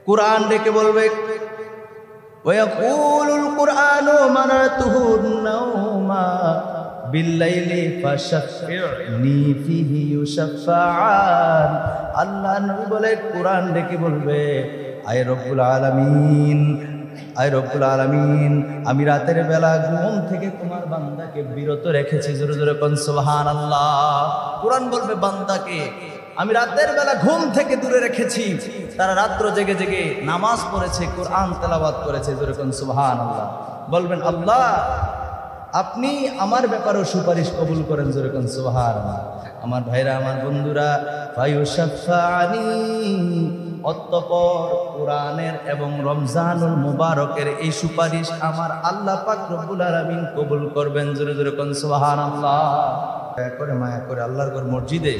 কুরআন ডেকে বলবে ওয়াকুলুল কুরআনু মানাতুহুন নাওমা বিল্লাইলি ফাশাফিরনি ফিহি ইউশাফাআন। আল্লাহ নবী বলে কুরআন ডেকে বলবে আয় রব্বুল আলামিন, আয় রব্বুল আলামিন, আমি রাতের বেলা ঘুম থেকে তোমার বান্দাকে বিরত রেখেছি। জোরে জোরে কোন সুবহানাল্লাহ। কুরআন বলবে বান্দাকে আমি রাতের বেলা ঘুম থেকে দূরে রেখেছি, তারা রাত্র জেগে জেগে নামাজ পড়েছে, কোরআন তেলাওয়াত করেছে। জোরে কোন সুবহানাল্লাহ। বলবেন আল্লাহ আপনি আমার ব্যাপারেও সুপারিশ কবুল করেন। জোরে কোন সুবহানাল্লাহ। আমার ভাইরা, আমার বন্ধুরা, ফায়ুশাফানি, অতঃপর কোরআনের এবং রমজানুল মুবারকের এই সুপারিশ আমার আল্লাহ পাক রব্বুল আলামিন কবুল করবেন। জোরে জোরে কোন সুবহানাল্লাহ। দয়া করে মায়া করে আল্লাহর ঘর মসজিদে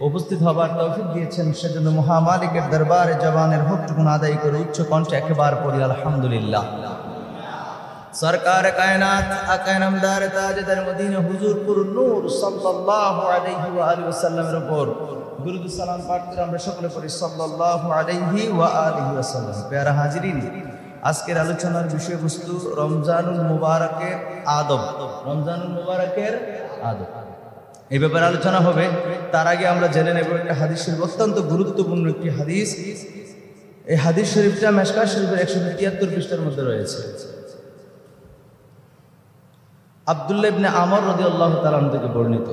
উপস্থিত হবার তৌফিক দিয়েছেন, সেজন্য মহামালিকের দরবারে জবানের হকটুকুন আদায় করে উচ্চ কণ্ঠে একবার পড়ি আলহামদুলিল্লাহ। সরকার কায়নাত আকা নামদার তাজদার মদিনা হুজুর পুর নূর সাল্লাল্লাহু আলাইহি ওয়া আলিহি ওয়াসাল্লামের উপর দুরূদ সালাম পাঠ করে আমরা সকলে পড়ি সাল্লাল্লাহু আলাইহি ওয়া আলিহি ওয়াসাল্লাম। প্যারা হাজিরিন, আজকের আলোচনার বিষয়বস্তু রমজানুল মুবারকের আদব। রমজানুল মুবারকের আদব, এই ব্যাপারে আলোচনা হবে। তার আগে আমরা জেনে নেব একটা হাদিস শরীফ, অত্যন্ত গুরুত্বপূর্ণ একটি হাদিস। এই হাদিস শরীফটা মিশকাত শরীফের 173 পৃষ্ঠার মধ্যে রয়েছে। আব্দুল্লাহ ইবনে আমর রাদিয়াল্লাহু তাআলা থেকে বর্ণিত।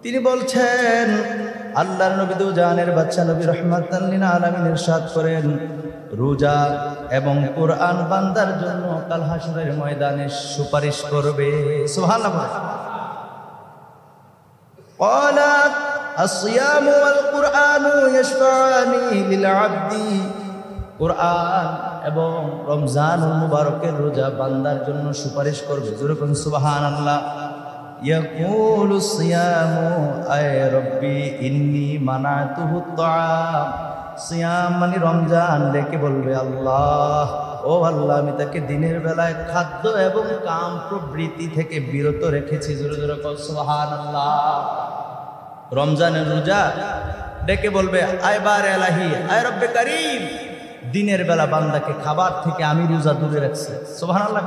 তিনি বলছেন আল্লাহর নবী দু জাহানের বাদশা নবী রাহমাতাল লিল আলামিন ইরশাদ করেন, রোজা এবং কোরআন বান্দার জন্য কাল হাশরের ময়দানে সুপারিশ করবে। সুবহানাল্লাহ। قال الصيام والقرآن يشفعان للعبد। কোরআন এবং রমজানুল মুবারকের রোজা বান্দার জন্য সুপারিশ করবে। জোরে কোন সুবহানাল্লাহ। ইয়াকুলু সিয়ামু আয় রব্বি ইন্নী মানাতুহু তাআম। সিয়াম মানে রমজান ডেকে বলবে আল্লাহ, ও আল্লাহ আমি তাকে দিনের বেলায় খাদ্য এবং কাম প্রবৃত্তি থেকে বিরত রেখেছি। জোরে জোরে কোন সুবহানাল্লাহ। রমজানের রোজা ডেকে বলবে আয় বার এলাহি, আয় রব্বে কারীম, দিনের বেলা বান্দাকে খাবার থেকে আমি রোজা দূরে রাখছি। সুবহানাল্লাহ।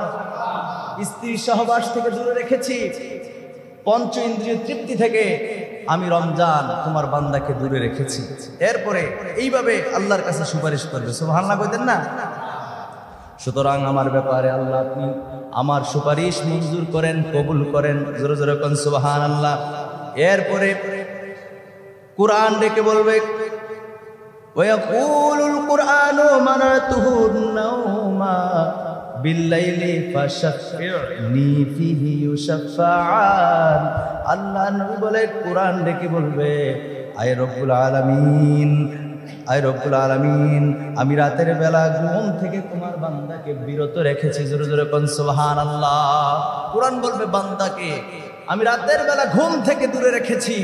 স্ত্রী সহবাস থেকে দূরে রেখেছি, পঞ্চ ইন্দ্রিয় তৃপ্তি থেকে আমি রমজান তোমার বান্দাকে দূরে রেখেছি। এরপরে এইভাবে আল্লাহর কাছে সুপারিশ করবে। সুবহানাল্লাহ কইতেন না? সুতরাং আমার ব্যাপারে আল্লাহ আপনি আমার সুপারিশ মঞ্জুর করেন, কবুল করেন। জোরে জোরে কোন সুবহানাল্লাহ। এরপরে কোরআন ডেকে বলবে ওয়াকুলুল কুরআনু মানাতুহুন নাওমা বিল্লাইলি ফাশাফিরনি ফিহি ইউশাফাআন। আল্লাহ নবী বলে কোরআন ডেকে বলবে আয় রব্বুল আলামিন, আয় রব্বুল আলামিন, আমি রাতের বেলা ঘুম থেকে তোমার বান্দাকে বিরত রেখেছি। জোরে জোরে কোন সুবহানাল্লাহ। কোরআন বলবে বান্দাকে আমি রাতের বেলা ঘুম থেকে দূরে রেখেছি,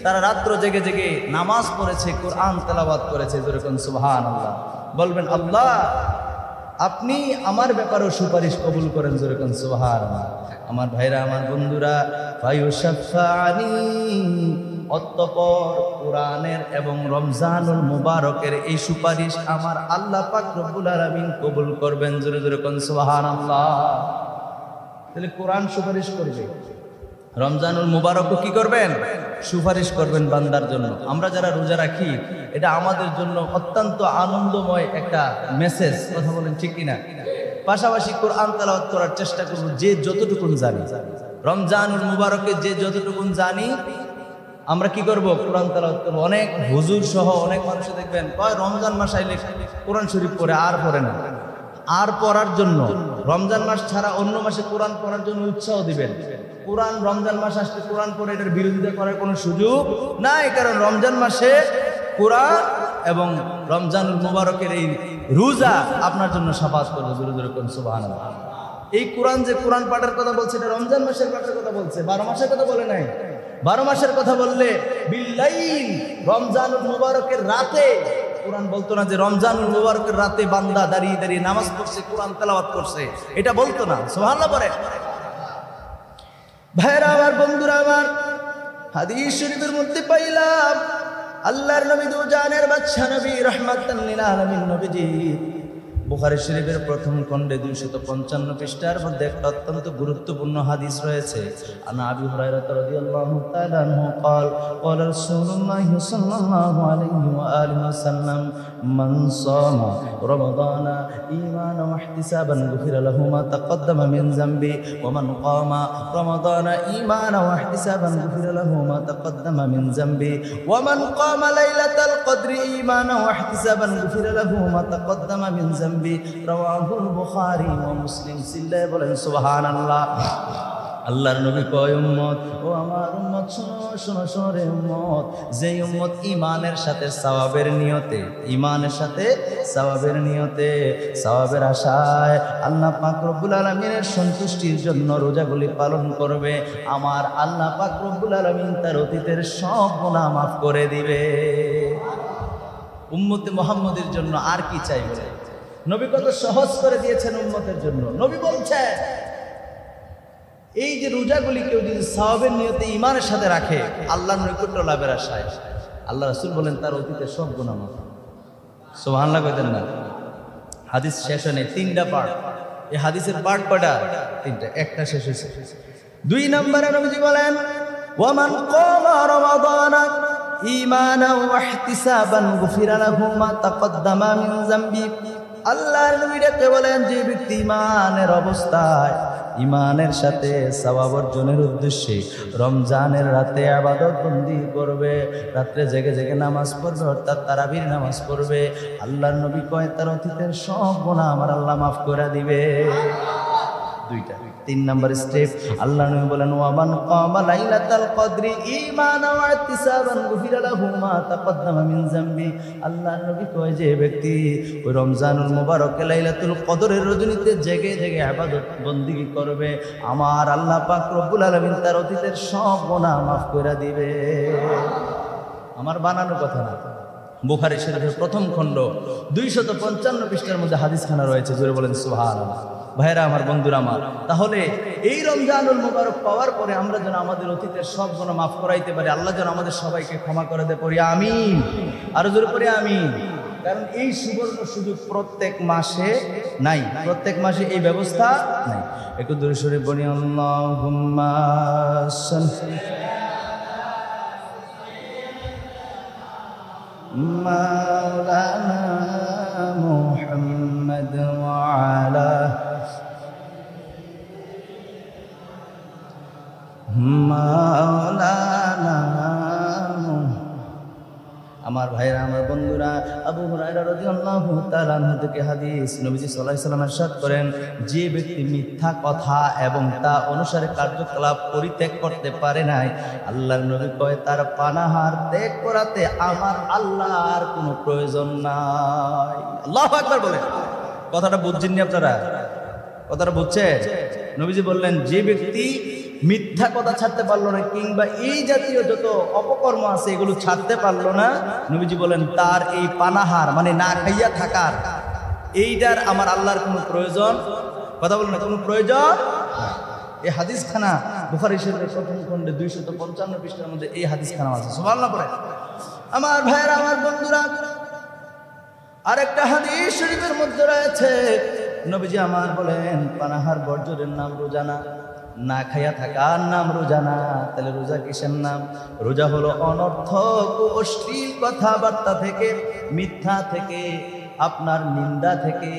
তারা রাত্র জেগে জেগে নামাজ পড়েছে, কোরআন তেলাওয়াত করেছে। জোরে কোন সুবহানাল্লাহ। বলবেন আল্লাহ আপনি আমার ব্যাপারেও সুপারিশ কবুল করেন। জোরে কোন সুবহানাল্লাহ। আমার ভাইরা, আমার বন্ধুরা, ফায়ুশাফানি, অতঃপর কোরআনের এবং রমজানুল মুবারকের এই সুপারিশ আমার আল্লাহ পাক রব্বুল আলামিন কবুল করবেন। জোরে জোরে কোন সুবহানাল্লাহ। তাহলে কোরআন সুপারিশ করবে, রমজানুল মুবারকও কি করবেন? সুপারিশ করবেন বান্দার জন্য। আমরা যারা রোজা রাখি এটা আমাদের জন্য অত্যন্ত আনন্দময় একটা মেসেজ। কথা বলেন ঠিক কিনা? পাশাপাশি কোরআন তেলাওয়াত করার চেষ্টা করব যে যতটুকুন জানি। রমজানুল মুবারকে যে যতটুকুন জানি আমরা কি করব? কোরআন তেলাওয়াত করব। অনেক হুজুর সহ অনেক মানুষ দেখবেন কয় রমজান মাস আইলে কোরআন শরীফ পড়ে, আর পড়ে না। আর পড়ার জন্য রমজান মাস ছাড়া অন্য মাসে কোরআন পড়ার জন্য উৎসাহ দিবেন। কোরআন রমজান মাস আসলে কোরআন পড়ে এটার বিরোধিতা করার কোনো সুযোগ নাই, কারণ রমজান মাসে কোরআন এবং রমজানুল মুবারকের এই রোজা আপনার জন্য শাফাত করবে। জোরে জোরে কোন সুবহানাল্লাহ। এই কোরআন যে কোরআন পাঠের কথা বলছে এটা রমজান মাসের পাঠের কথা বলছে, 12 মাসের কথা বলে নাই। 12 মাসের কথা বললে বিল্লাইল, রমজানুল মুবারকের রাতে কোরআন বলতো না যে রমজানুল মুবারকের রাতে বান্দা দাঁড়িয়ে দাঁড়িয়ে নামাজ পড়ছে, কোরআন তেলাওয়াত করছে, এটা বলতো না। সুবহানাল্লাহ পড়ে। ভাইরা আমার, বন্ধুরা আমার, হাদিস শরীফের মধ্যে পাইলাম আল্লাহর নবী দুজানের বাদশা নবী রাহমাতাল লিল আলামিন নবীজি বুখারী শরীফের প্রথম খণ্ডে 255 পৃষ্ঠার মধ্যে একটা অত্যন্ত গুরুত্বপূর্ণ হাদিস রয়েছে। আনা আবি হুরায়রা রাদিয়াল্লাহু তাআলা আনহু قال قال رسول الله صلى الله عليه واله وسلم من صام رمضان ايمانا واحتسابا غفر له ما تقدم من ذنبه ومن قام رمضان ايمانا واحتسابا غفر له ما تقدم من ذنبه ومن قام ليلة القدر ايمانا واحتسابا غفر له ما تقدم من ذنبه রাওয়াহুল বুখারী ওয়া মুসলিম। সিল্লায়ে বলেন সুবহানাল্লাহ। আল্লাহর নবী কয় উম্মত, ও আমার উম্মত শোনো শোনো শোনো রে উম্মত, যেই উম্মত ঈমানের সাথে সওয়াবের নিয়তে, ঈমানের সাথে সওয়াবের নিয়তে, সওয়াবের আশায় আল্লাহ পাক রব্বুল আলামিনের সন্তুষ্টির জন্য রোজাগুলি পালন করবে, আমার আল্লাহ পাক রব্বুল আলামিন তার অতীতের সব গুনাহ মাফ করে দিবে। উম্মতে মুহাম্মদের জন্য আর কি চাই বলে? নবী কত সহজ করে দিয়েছেন উম্মতের জন্য। নবী বলছেন এই যে রোজাগুলি কেউ যদি সওয়াবের নিয়তে ঈমানের সাথে রাখে আল্লাহর নৈকট্য লাভের আশায়, আল্লাহ রাসূল বলেন তার অতীতের সব গুনাহ মাফ। সুবহানাল্লাহ কইতেন না? হাদিস শেষ হয় নাই, 3টা পার্ট। এই হাদিসের পার্ট কয়টা? 3টা, একটা শেষ হয়েছে। 2 নম্বরে নবীজি বলেন ওয়ামান ক্বামা রমাদানা ঈমানান ওয়া ইহতিসাবান গুফিরা লাহু মা তাকদ্দামা মিন যামবি। আল্লাহর নবী ডেকে বলেন যে ব্যক্তি ঈমানের অবস্থায়, ঈমানের সাথে সওয়াব অর্জনের উদ্দেশ্যে রমজানের রাতে ইবাদত বন্দি করবে, রাত্রে জেগে জেগে নামাজ পড়বে, অর্থাৎ তারাবির নামাজ পড়বে, আল্লাহর নবী কয় তার অতীতের সব গুনাহ আমার আল্লাহ মাফ করে দিবে। 2টা। 3 নম্বর স্টেপ, আল্লাহ নবী বলেন ওয়ামান ক্বামা লাইলাতাল কদরি ঈমানান ওয়া ইহতিসাবান গুফিরা লাহু মা তাকদ্দামা মিন যামবি। আল্লাহ নবী কয় যে ব্যক্তি ওই রমজানুল মুবারকে লাইলাতুল কদরের রজনীতে জেগে জেগে ইবাদত বন্দেগী করবে, আমার আল্লাহ পাক রব্বুল আলামিন তার অতীতের সব গুনাহ মাফ করে দিবে। আমার বানানো কথা না, বুখারী শরীফের প্রথম খণ্ড 255 পৃষ্ঠার মধ্যে হাদিসখানা রয়েছে। জোরে বলেন সুবহানাল্লাহ। ভাইরা আমার, বন্ধুরা আমার, তাহলে এই রমজানুল মুবারক পাওয়ার পরে আমরা যেন আমাদের অতীতের সব গুনাহ মাফ করাইতে পারি, আল্লাহ যেন আমাদের সবাইকে ক্ষমা করে দেয়, পড়ি আমিন। আরো জোরে পড়ি আমিন। কারণ এই সুবর্ণ সুযোগ প্রত্যেক মাসে নাই, প্রত্যেক মাসে এই ব্যবস্থা নাই। একটু দূরে সরে বলি আল্লাহুম্মা সাল্লি মাওলানা মুহাম্মদ ওয়া আলা মাওলানা। আমার ভাইরা, আমার বন্ধুরা, আবু হুরায়রা রাদিয়াল্লাহু তাআলা আনহু থেকে হাদিস, নবীজি সাল্লাল্লাহু আলাইহি ওয়াসাল্লাম ইরশাদ করেন যে ব্যক্তি মিথ্যা কথা এবং তা অনুসারে কার্যকলাপ পরিত্যাগ করতে পারে নাই, আল্লাহর নবী কয় তার পানাহার ত্যাগ করাতে আমার আল্লাহর কোনো প্রয়োজন নাই। আল্লাহু আকবার বলেন। কথাটা বুঝছেন নি আপনারা? কথাটা বুঝছেন? নবীজি বললেন যে ব্যক্তি মিথ্যা কথা ছাড়তে পারলো না, কিংবা এই জাতীয় যত অপকর্ম আছে এগুলো ছাড়তে পারলো না, নবীজি বলেন তার এই পানাহার মানে না খাইয়া থাকার এইটার আমার আল্লাহর কোনো প্রয়োজন, কথা বলেন না, কোনো প্রয়োজন। এই হাদিসখানা বুখারী শরীফের প্রথম খণ্ডে 255 পৃষ্ঠার মধ্যে এই হাদিসখানা আছে। সুবহানাল্লাহ পড়ে। আমার ভাইয়েরা, আমার বন্ধুরা, আরেকটা হাদিস শরীফের মধ্যে রয়েছে, নবীজি আমার বলেন পানাহার বর্জনের নাম রোজা না, না খাইয়া থাকার নাম রোজা না। তাহলে রোজা কিসের নাম? রোজা হলো অনর্থক ও অশ্লীল কথাবার্তা থেকে, মিথ্যা থেকে, আপনার নিন্দা থেকে,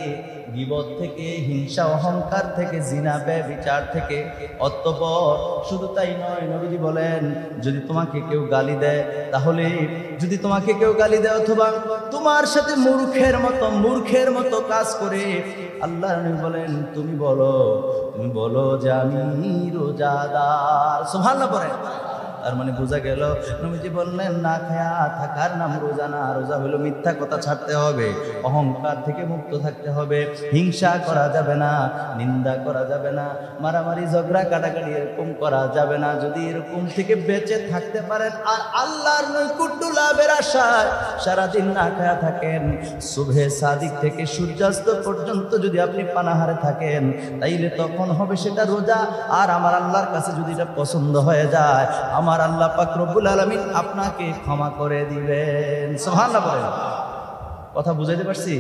গীবত থেকে, হিংসা অহংকার থেকে, জিনা ব্যভিচার থেকে। অতঃপর শুধু তাই নয়, নবীজি বলেন যদি তোমাকে কেউ গালি দেয়, তাহলে যদি তোমাকে কেউ গালি দেয় অথবা তোমার সাথে মূর্খের মতো কাজ করে, আল্লাহ নবী বলেন তুমি বলো যে আমি রোজাদার। সুবহানাল্লাহ পড়েন। তার মানে বোঝা গেল নবীজি বললেন না খায়া থাকার নাম রোজা না। রোজা হলো মিথ্যা কথা ছাড়তে হবে, অহংকার থেকে মুক্ত থাকতে হবে, হিংসা করা যাবে না, নিন্দা করা যাবে না, মারামারি ঝগড়া কাটাকাটি এরকম করা যাবে না। যদি এরকম থেকে বেঁচে থাকতে পারেন আর আল্লাহর নৈকট্য লাভের আশায় সারাদিন না খায়া থাকেন, সুবহে সাদিক থেকে সূর্যাস্ত পর্যন্ত যদি আপনি পানাহারে থাকেন, তাইলে তখন হবে সেটা রোজা। আর আমার আল্লাহর কাছে যদি এটা পছন্দ হয়ে যায়, আমার আমার আল্লাহ পাক রব্বুল আলামিন আপনাকে ক্ষমা করে দিবেন। সুবহানাল্লাহ বলেন। কথা বুঝাইতে পারছি?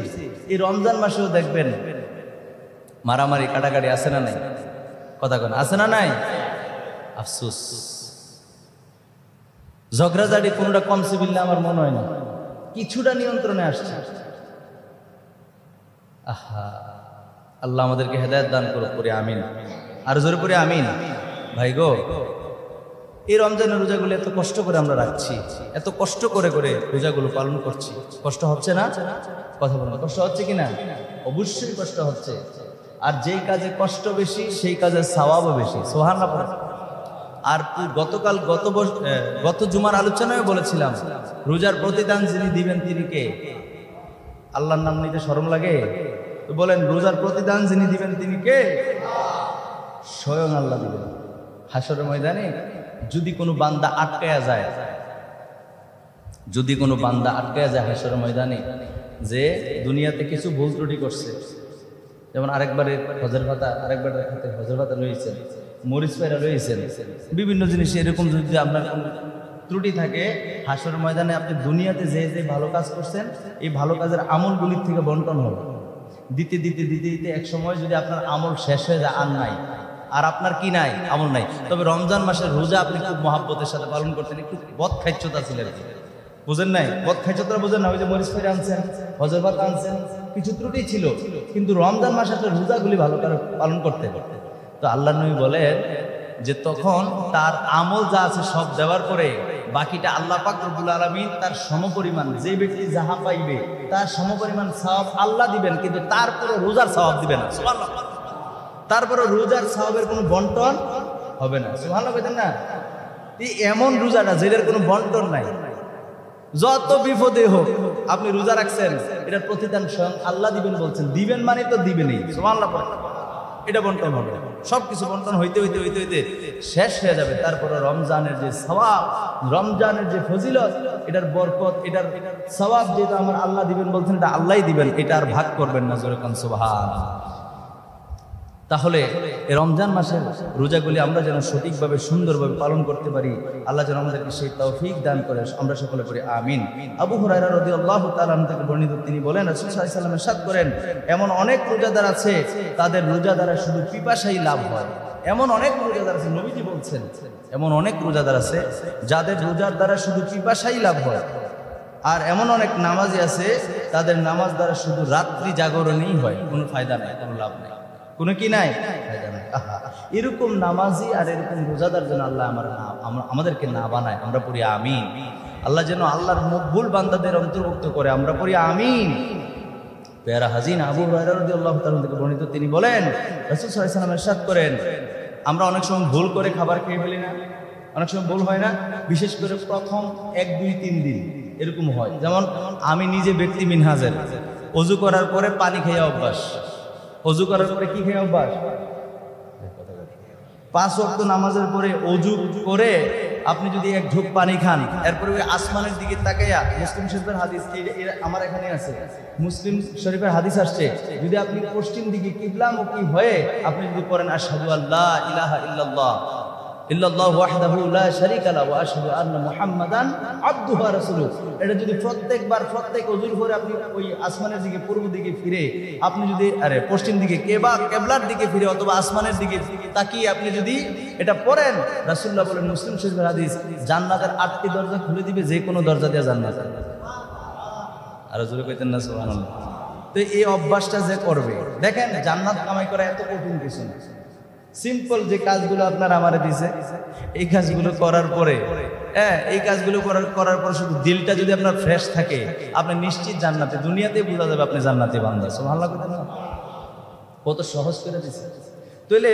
এই রমজান মাসেও দেখবেন মারামারি কাটাকাটি আছে না নাই? কথা কোন আছে না নাই? আফসোস, ঝগড়াঝাড়ি কোনটা কমছে বললে আমার মনে হয় না, কিছুটা নিয়ন্ত্রণে আসছে। আহা, আল্লাহ আমাদেরকে হেদায়েত দান করুক, পড়ি আমিন। আর জোরে পড়ি আমিন। ভাই গো, এই রমজানের রোজাগুলো এত কষ্ট করে আমরা রাখছি, এত কষ্ট করে করে রোজাগুলো পালন করছি, কষ্ট হচ্ছে না? কথা বলুন, কষ্ট হচ্ছে কিনা? অবশ্যই কষ্ট হচ্ছে। আর যেই কাজে কষ্ট বেশি সেই কাজের সওয়াবও বেশি। সুবহানাল্লাহ। আর গতকাল গত জুমার আলোচনায় বলেছিলাম, রোজার প্রতিদান যিনি দিবেন তিনি কে? আল্লাহর নাম নিতে শরম লাগে? তো বলেন, রোজার প্রতিদান যিনি দিবেন তিনি কে? স্বয়ং আল্লাহ দিবেন। হাসরের ময়দানে যদি কোনো বান্দা আটকায়া যায়, যদি কোনো বান্দা আটকায়া যায় হাসরের ময়দানে, যে দুনিয়াতে কিছু ভুল ত্রুটি করছে, যেমন আরেকবারের হজের ভাতা, আরেকবারের খাতে হজের ভাতা রয়েছেন, মরিচ পায়রা রয়েছেন, বিভিন্ন জিনিস এরকম যদি আপনার কোনো ত্রুটি থাকে, হাসরের ময়দানে আপনি দুনিয়াতে যে যে ভালো কাজ করছেন এই ভালো কাজের আমলগুলির থেকে বন্টন হবে। দিতে দিতে দিতে দিতে এক সময় যদি আপনার আমল শেষ হয়ে যায়, আর নাই, আর আপনার কি নাই? আমল নাই। তবে রমজান মাসের রোজা আপনি খুব মহাব্বতের সাথে পালন করতেন, একটু বদ খাইচ্ছতা ছিলেন, বুঝেন নাই? বদ খাইচ্ছতা বুঝেন না? ওই যে মরিচ পায়রা আনছেন, হজের ভাতা আনছেন, কিছু ত্রুটি ছিল, কিন্তু রমজান মাসে আপনি রোজাগুলি ভালো করে পালন করতে। তো আল্লাহ নবী বলেন যে তখন তার আমল যা আছে সব দেওয়ার পরে বাকিটা আল্লাহ পাক রব্বুল আলামিন তার সমপরিমাণ, যে ব্যক্তি যাহা পাইবে তার সমপরিমাণ সওয়াব আল্লাহ দিবেন, কিন্তু তারপরে রোজার সওয়াব দিবেন না। সুবহানাল্লাহ। তারপরে রোজার সওয়াবের কোনো বন্টন হবে না। সুবহানাল্লাহ বলেন না? এই এমন রোজাটা যেটার কোনো বন্টন নাই। যত বিপদে হোক আপনি রোজা রাখছেন, এটার প্রতিদান স্বয়ং আল্লাহ দিবেন বলছেন, দিবেন মানে তো দিবেনই। সুবহানাল্লাহ। এটা বন্টন হবে, সবকিছু বন্টন হইতে হইতে হইতে হইতে শেষ হয়ে যাবে। তারপরে রমজানের যে সওয়াব, রমজানের যে ফজিলত, এটার বরকত, এটার সওয়াব যেটা আমার আল্লাহ দিবেন বলছেন, এটা আল্লাহই দিবেন, এটা আর ভাগ করবেন না। জোরে কোন সুবহানাল্লাহ। তাহলে এই রমজান মাসের রোজাগুলি আমরা যেন সঠিকভাবে সুন্দরভাবে পালন করতে পারি, আল্লাহ যেন আমাদেরকে সেই তৌফিক দান করে, আমরা সকলে পড়ি আমিন। আবু হুরায়রা রাদিয়াল্লাহু তাআলা আনহু থেকে বর্ণিত, তিনি বলেন রাসূল সাল্লাল্লাহু আলাইহি ওয়াসাল্লাম ইরশাদ করেন, এমন অনেক রোজাদার আছে তাদের রোজা দ্বারা শুধু পিপাসাই লাভ হয়। এমন অনেক রোজাদার আছে, নবীজি বলছেন, এমন অনেক রোজাদার আছে যাদের রোজার দ্বারা শুধু পিপাসাই লাভ হয়। আর এমন অনেক নামাজি আছে তাদের নামাজ দ্বারা শুধু রাত্রি জাগরণেই হয়, কোনো ফায়দা নাই, কোনো লাভ নাই, কোনো কি নাই, ফায়দা নাই। এরকম নামাজি আর এরকম রোজাদার যেন আল্লাহ আমাদেরকে না বানায়, আমরা পড়ি আমিন। আল্লাহ যেন আল্লাহর মকবুল বান্দাদের অন্তর্ভুক্ত করে, আমরা পড়ি আমিন। পেয়ারা হাজিন আবু হুরায়রা রাদিয়াল্লাহু তাআলা থেকে বর্ণিত, তিনি বলেন রাসূল সাল্লাল্লাহু আলাইহি ওয়াসাল্লাম ইরশাদ করেন, আমরা অনেক সময় ভুল করে খাবার খেয়ে ফেলি না? অনেক সময় ভুল হয় না? বিশেষ করে প্রথম 1, 2, 3 দিন এরকম হয়। যেমন আমি নিজে ব্যক্তি মিনহাজের, ওযু করার পরে পানি খেয়ে অভ্যাস, ওযু করার পরে কি খেয়ে অভ্যাস? 5 ওয়াক্ত নামাজের পরে ওযু করে আপনি যদি এক ঢোক পানি খান, এরপরে ওই আসমানের দিকে তাকাইয়া, মুসলিম শরীফের হাদিস, আমার এখানে আছে, মুসলিম শরীফের হাদিস আসছে, যদি আপনি পশ্চিম দিকে কিবলামুখী হয়ে আপনি যদি পড়েন আশহাদু আল্লা ইলাহা ইল্লাল্লাহ ইল্লাল্লাহু ওয়াহদাহু লা শারীকা লাহু ওয়া আশহাদু আন্না মুহাম্মাদান আবদুহু ওয়া রাসূলুহু, এটা যদি প্রত্যেকবার প্রত্যেক ওযুর পরে আপনি ওই আসমানের দিকে, পূর্ব দিকে ফিরে আপনি যদি পশ্চিম দিকে কেবলার দিকে ফিরে অথবা আসমানের দিকে তাকিয়ে আপনি যদি এটা পড়েন, রাসূলুল্লাহ বলেন, মুসলিম শরীফের হাদিস, জান্নাতের 8টি দরজা খুলে দিবে, যে কোনো দরজা দিয়ে জান্নাত। আর জোরে কইতেন না সুবহানাল্লাহ? তো এই অভ্যাসটা যে করবে, দেখেন জান্নাত কামাই করা এত কঠিন কিছু না। সিম্পল যে কাজগুলো আপনার আমারে দিছে, এই কাজগুলো করার পরে, এই কাজগুলো করার পরে শুধু দিলটা যদি আপনার ফ্রেশ থাকে, আপনি নিশ্চিত জান্নাতে, দুনিয়াতেই বোঝা যাবে আপনি জান্নাতে বান্দা। সুবহানাল্লাহ। কত সহজ করে দিছে। তাহলে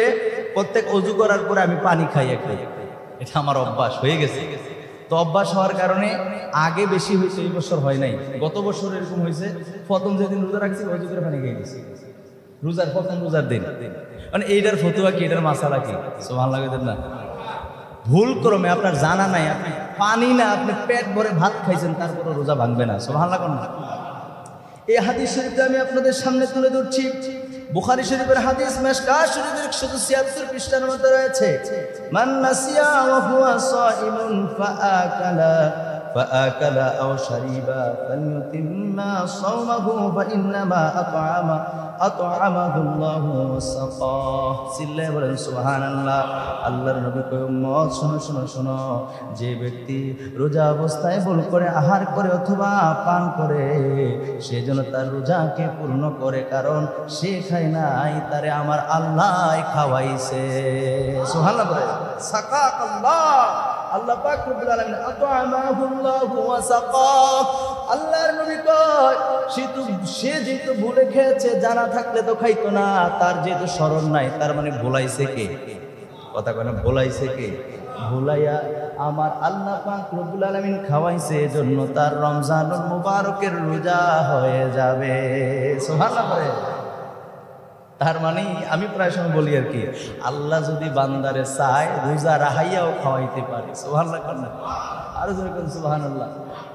প্রত্যেক ওযু করার পরে আমি পানি খাই একটা, এটা আমার অভ্যাস হয়ে গেছে। তো অভ্যাস হওয়ার কারণে আগে বেশি হয়েছে, এই বছর হয় নাই, গত বছর এরকম হয়েছে, প্রথম যেদিন রোজা রাখছি ওযু করে পানি খেয়ে গেছি, রোজার প্রথম রোজার দিন। মানে এইটার ফতুয়া কি, এটার মাসালা কি? সুবহানাল্লাহ না? ভুল ক্রমে আপনার জানা নাই, আপনি পানি না, আপনি পেট ভরে ভাত খাইছেন, তারপরে রোজা ভাঙবে না। সুবহানাল্লাহ। এই হাদিস শরীফটা আমি আপনাদের সামনে তুলে ধরছি, বুখারী শরীফের হাদিস মিশকাত শরীফের 176 পৃষ্ঠার মধ্যে রয়েছে, মান নাসিয়া ওয়া হুয়া সাইমুন فآكل أو شرب فليتم صومه فإنما أطعمه الله وسقاه চিল্লায়ে বলেন সুবহানাল্লাহ। আল্লাহর নবী কয় উম্মত শোনো শোনো শোনো, যে ব্যক্তি রোজা অবস্থায় ভুল করে আহার করে অথবা পান করে সে যেন তার রোজাকে পূর্ণ করে, কারণ সে খায় নাই, তারে আমার আল্লাহ খাওয়াইছে। সুবহানাল্লাহ বলে সাকাকাল্লাহ, আল্লাহ পাক রব্বুল আলামিন আতআমাহুল্লাহু ওয়া সাকাহ। আল্লাহর নবী কয় সে যেহেতু ভুলে খেয়েছে, জানা থাকলে তো খাইতো না, তার যেহেতু স্মরণ নাই, তার মানে ভুলাইছে কে? কথা কয় না, ভুলাইছে কে? ভুলাইয়া আমার আল্লাহ পাক রব্বুল আলামিন খাওয়াইছে, এজন্য তার রমজানুল মুবারকের রোজা হয়ে যাবে। সুবহানাল্লাহ। তার মানে আমি প্রায় সময় বলি আর কি, আল্লাহ যদি বান্দারে চায় রোজা রাহাইয়াও খাওয়াইতে পারে। সুবহানাল্লাহ। আরো জোরে বলেন সুবহানাল্লাহ।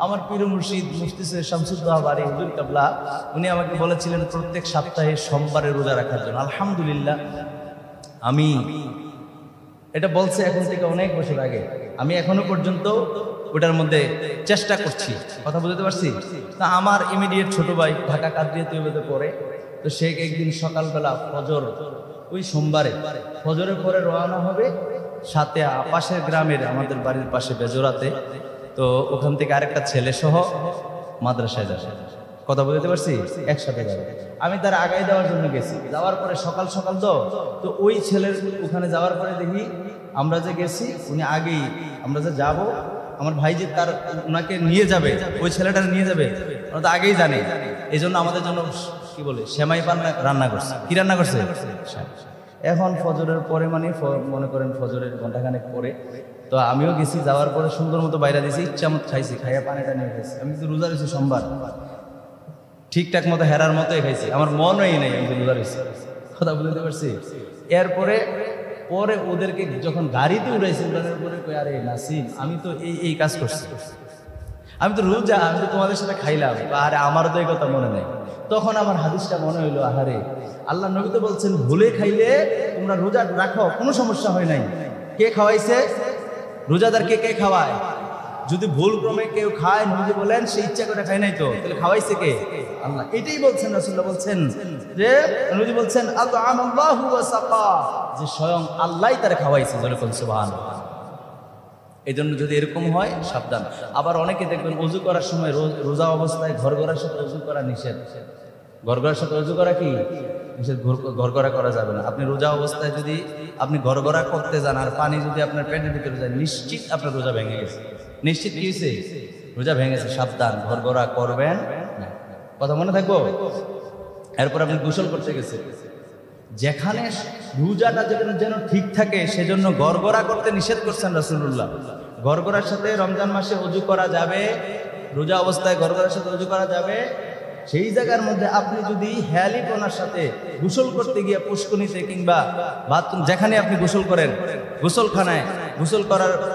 আমার পীর মুর্শিদ মুফতি সৈয়দ শামসুদ্দোহা বারী হুজুর কাবলা উনি আমাকে বলেছিলেন প্রত্যেক সপ্তাহে সোমবারে রোজা রাখার জন্য। আলহামদুলিল্লাহ, আমি এটা বলছে এখন থেকে অনেক বছর আগে, আমি এখনো পর্যন্ত ওটার মধ্যে চেষ্টা করছি। কথা বুঝতে পারছি? তা আমার ইমিডিয়েট ছোট ভাই ঢাকা কাদরিয়া তৈয়বাতে পড়ে, তো সে একদিন সকালবেলা ফজর, ওই সোমবারে ফজরের পরে রওনা হবে, সাথে পাশের গ্রামের আমাদের বাড়ির পাশে বেজোরাতে, তো ওখান থেকে আরেকটা ছেলে সহ মাদ্রাসায় যাবে। কথা বুঝতে পারছি? একসাথে যাবে। আমি তার আগায় দেওয়ার জন্য গেছি, যাওয়ার পরে সকাল সকাল তো ওই ছেলের ওখানে যাওয়ার পরে দেখি আমরা যে গেছি উনি আগেই, আমরা যে যাব আমার ভাই যে তার ওনাকে নিয়ে যাবে, ওই ছেলেটা নিয়ে যাবে, ওরা তো আগেই জানে। এই জন্য আমাদের জন্য কি বলে সেমাই পান রান্না করছে। কি রান্না করছে? এখন ফজরের পরে মানে মনে করেন ফজরের ঘন্টাখানেক পরে, তো আমিও গেছি, যাওয়ার পরে সুন্দর মতো বাইরে দিয়েছি, ইচ্ছা মতো খাইছি, খাইয়া পানিটা নিয়ে খাইছি। আমি তো রোজা রয়েছি সোমবার, ঠিকঠাক মতো হেরার মতোই খাইছি, আমার মনই নেই আমি রোজা রয়েছি। কথা বুঝতে পারছি? এরপরে পরে ওদেরকে যখন গাড়িতে উড়াইছি, উড়ানোর পরে কই আরে নাসিম আমি তো এই কাজ করছি, আমি তো রোজা, আমি তো তোমাদের সাথে খাইলাম, আরে আমারও তো এই কথা মনে নেই। তখন আমার হাদিসটা মনে হইলো, আহারে আল্লাহ নবী তো বলছেন ভুলে খাইলে তোমরা রোজা রাখো, কোনো সমস্যা হয় নাই। কে খাওয়াইছে? রোজাদার কে কে খাওয়ায়? যদি ভুল ক্রমে কেউ খায়, নবী বলেন সে ইচ্ছা করে খায় নাই, তো তাহলে খাওয়াইছে কে? আল্লাহ। এটাই বলছেন রাসূলুল্লাহ, বলছেন যে নবী বলছেন আতআমাল্লাহু ওয়া সাকা, যে স্বয়ং আল্লাহই তারে খাওয়াইছে। বলেন সুবহানাল্লাহ। এই জন্য যদি এরকম হয় সাবধান। আবার অনেকে দেখবেন অজু করার সময় রোজা অবস্থায় ঘরগড়ার সাথে অজু করা নিষেধ। ঘরগড়ার সাথে অজু করা কি নিষেধ? ঘরগড়া করা যাবে না। আপনি রোজা অবস্থায় যদি আপনি ঘরগড়া করতে যান আর পানি যদি আপনার পেটের ভিতরে যায়, নিশ্চিত আপনার রোজা ভেঙে গেছে। নিশ্চিত কি হয়েছে? রোজা ভেঙে গেছে। সাবধান, ঘরগড়া করবেন না। কথা মনে থাকবো? এরপর আপনি গোসল করতে গেছে, যেখানে রোজাটা যেন ঠিক থাকে সেজন্য গড়গড়া করতে নিষেধ করছেন রাসূলুল্লাহ। গড়গড়ার সাথে রমজান মাসে অজু করা যাবে, রোজা অবস্থায় গড়গড়ার সাথে অজু করা যাবে। সেই জায়গার মধ্যে আপনি যদি হেয়ালিপনার সাথে গোসল করতে গিয়ে পুষ্করিণীতে কিংবা বাথরুম যেখানে আপনি গোসল করেন, গোসলখানায় গোসল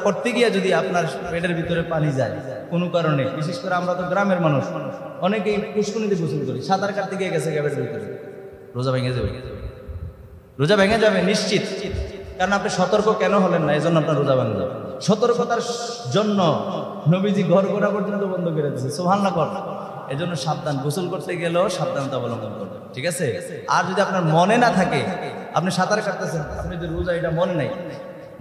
করতে গিয়ে যদি আপনার পেটের ভিতরে পানি যায় কোনো কারণে, বিশেষ করে আমরা তো গ্রামের মানুষ, অনেকেই পুষ্করিণীতে গোসল করি, সাঁতার কাটতে গিয়ে গেছে পেটের ভিতরে, রোজা ভেঙে যাবে। রোজা ভেঙে যাবে নিশ্চিত। কারণ আপনি সতর্ক কেন হলেন না, এই জন্য আপনার রোজা ভেঙে যাবে। সতর্কতার জন্য নবীজি ঘরগড়া পর্যন্ত বন্ধ করে দিয়েছে। সুবহানাল্লাহ। এই জন্য সাবধান, গোসল করতে গেলেও সাবধানতা অবলম্বন করবেন, ঠিক আছে? আর যদি আপনার মনে না থাকে, আপনি সাঁতার কাটতেছেন, আপনি যদি রোজা এটা মনে নাই,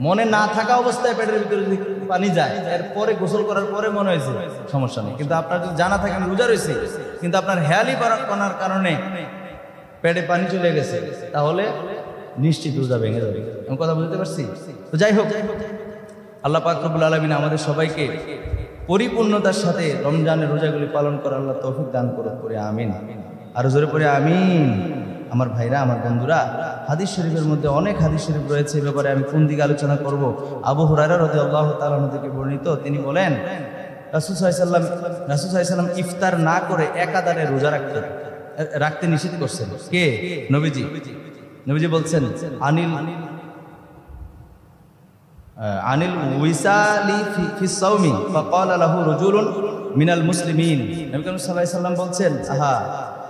মনে না থাকা অবস্থায় পেটের ভিতরে যদি পানি যায়, এরপরে গোসল করার পরে মনে হয়েছে, সমস্যা নেই। কিন্তু আপনার যদি জানা থাকে আমি রোজা রয়েছে, কিন্তু আপনার হেয়ালি করার কারণে পেটে পানি চলে গেছে, তাহলে নিশ্চিত রোজা ভেঙে যাবে। আমি কথা বুঝতে পারছি? তো যাই হোক, আল্লাহ পাক রব্বুল আলামিন আমাদের সবাইকে পরিপূর্ণতার সাথে রমজানের রোজাগুলি পালন করার আল্লাহ তৌফিক দান করুন, করে আমিন। আর জোরে পড়ে আমিন। আমার ভাইরা, আমার বন্ধুরা, হাদিস শরীফের মধ্যে অনেক হাদিস শরীফ রয়েছে, এই ব্যাপারে আমি কোন দিকে আলোচনা করব। আবু হুরায়রা রাদিয়াল্লাহু তাআলা আনহু থেকে বর্ণিত, তিনি বলেন রাসূল সাল্লাল্লাহু আলাইহি ওয়াসাল্লাম ইফতার না করে একাধারে রোজা রাখতে নিষেধ করছেন। কে? নবীজি। নবীজি বলছেন আনিল উইসালি ফিস সাওমি ফাকালা লাহু রাজুলুন মিনাল মুসলিমিন। নবী করিম সাল্লাল্লাহু আলাইহি ওয়াসাল্লাম বলছেন, আহা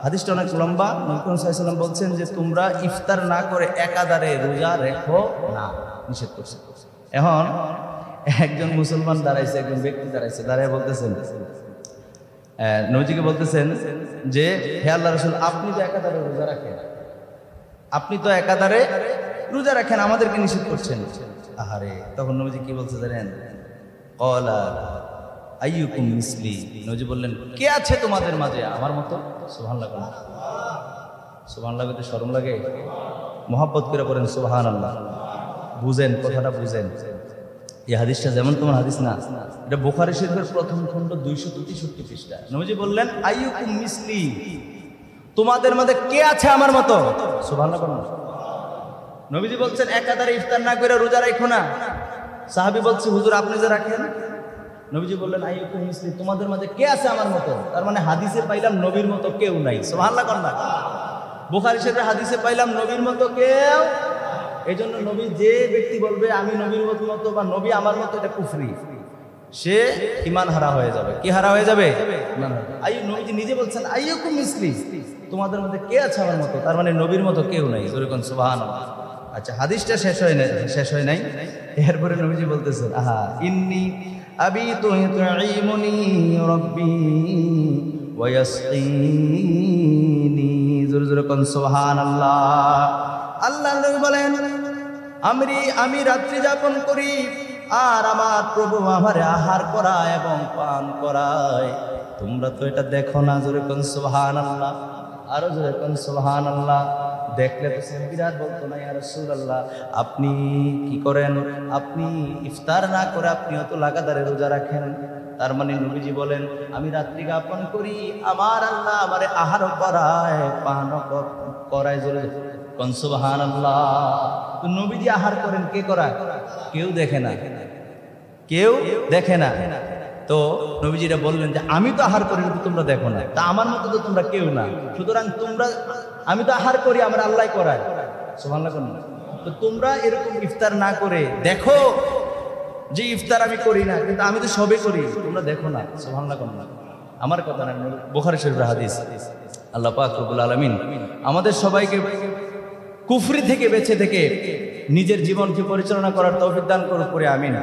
হাদিসটা অনেক লম্বা। নবী করিম সাল্লাল্লাহু আলাইহি ওয়াসাল্লাম বলছেন যে তোমরা ইফতার না করে একাধারে রোজা রেখো না, নিষেধ করছে। এখন একজন মুসলমান দাঁড়াইছে, একজন ব্যক্তি দাঁড়াইছে, দাঁড়ায় বলতেছেন, নবীজিকে বলতেছেন যে হে আল্লাহর রাসূল, আপনি তো একাধারে রোজা রাখেন, আপনি তো একাধারে রোজা রাখেন, আমাদেরকে নিষেধ করছেন। আহারে, তখন নবীজি কি বলছে জানেন? ক্বালা আইয়ুকুম মিসলি। নবীজি বললেন, কে আছে তোমাদের মাঝে আমার মতো? সুবহানাল্লাহ। সুবহানাল্লাহ বলতে শরম লাগে? মহব্বত করে পড়েন সুবহানাল্লাহ। বুঝেন, কথাটা বুঝেন। এই হাদিসটা যেমন তোমার হাদিস না, এটা বুখারী শরীফের প্রথম খণ্ড 263 পৃষ্ঠা। নবীজি বললেন আইয়ুকুম মিসলি, তোমাদের মধ্যে কে আছে আমার মতো? সুবহানাল্লাহ। নবীজি বলছেন একাধারে ইফতার না করে রোজা রাখো না। সাহাবী বলছে হুজুর আপনি যে রাখেন। নবীজি বললেন আইয়ুকুম মিসলি, তোমাদের মধ্যে কে আছে আমার মতো? তার মানে হাদিসে পাইলাম নবীর মতো কেউ নাই। সুবহানাল্লাহ কন্যা। বুখারী শরীফের হাদিসে পাইলাম নবীর মতো কেউ। এই জন্য নবী যে ব্যক্তি বলবে আমি নবীর মতো বা নবী আমার মতো, এটা কুফরি, সে ঈমান হারা হয়ে যাবে। কি হারা হয়ে যাবে? ঈমান হারা। নবীজি নিজে বলছেন আইয়ুকুম মিসলি, তোমাদের মধ্যে কে আছে আমার মতো? তার মানে নবীর মতো কেউ নাই। জোরে কোন সুবহানাল্লাহ। আচ্ছা, হাদিসটা শেষ হয় নাই। এরপরে নবীজি বলতেছেন আহা ইন্নী আবিতু ইউতঈমুনি রাব্বি ওয়া ইয়াসকিনি। জোরে জোরে কোন সুবহানাল্লাহ। আল্লাহর নবী বলেন আমি রাত্রি যাপন করি আর আমার প্রভু আমারে আহার করায় এবং পান করায়। তোমরা তো এটা দেখো না। জোরে কোন সুবহানাল্লাহ। আরো জোরে কোন সুবহানাল্লাহ। দেখলে তো বিরাট বলতো না ইয়া রাসূলুল্লাহ আপনি কি করেন? আপনি ইফতার না করে আপনিও তো লাগাতারে রোজা রাখেন। তার মানে নবীজি বলেন আমি রাত্রি যাপন করি, আমার আল্লাহ আমারে আহার করায় পান করায়। জোরে কোন সুবহানাল্লাহ। তো নবীজি আহার করেন, কে করায়? কেউ দেখে না, কেউ দেখে না। তো নবীজিরা বললেন যে আমি তো আহার করি কিন্তু তোমরা দেখো না, তা আমার মতো তো তোমরা কেউ না। সুতরাং আমি তো আহার করি, আমার আল্লাহ করায়। সুবহানাল্লাহ। তো তোমরা এরকম ইফতার না করে দেখো যে ইফতার আমি করি না, কিন্তু আমি তো সবে করি, তোমরা দেখো না। সুবহানাল্লাহ। আমার কথা না, বুখারী শরীফের হাদিস। আল্লাহ পাক রব্বুল আলামিন আমাদের সবাইকে কুফরি থেকে বেঁচে থেকে নিজের জীবনকে পরিচালনা করার তৌফিক দান করুন, আমিন।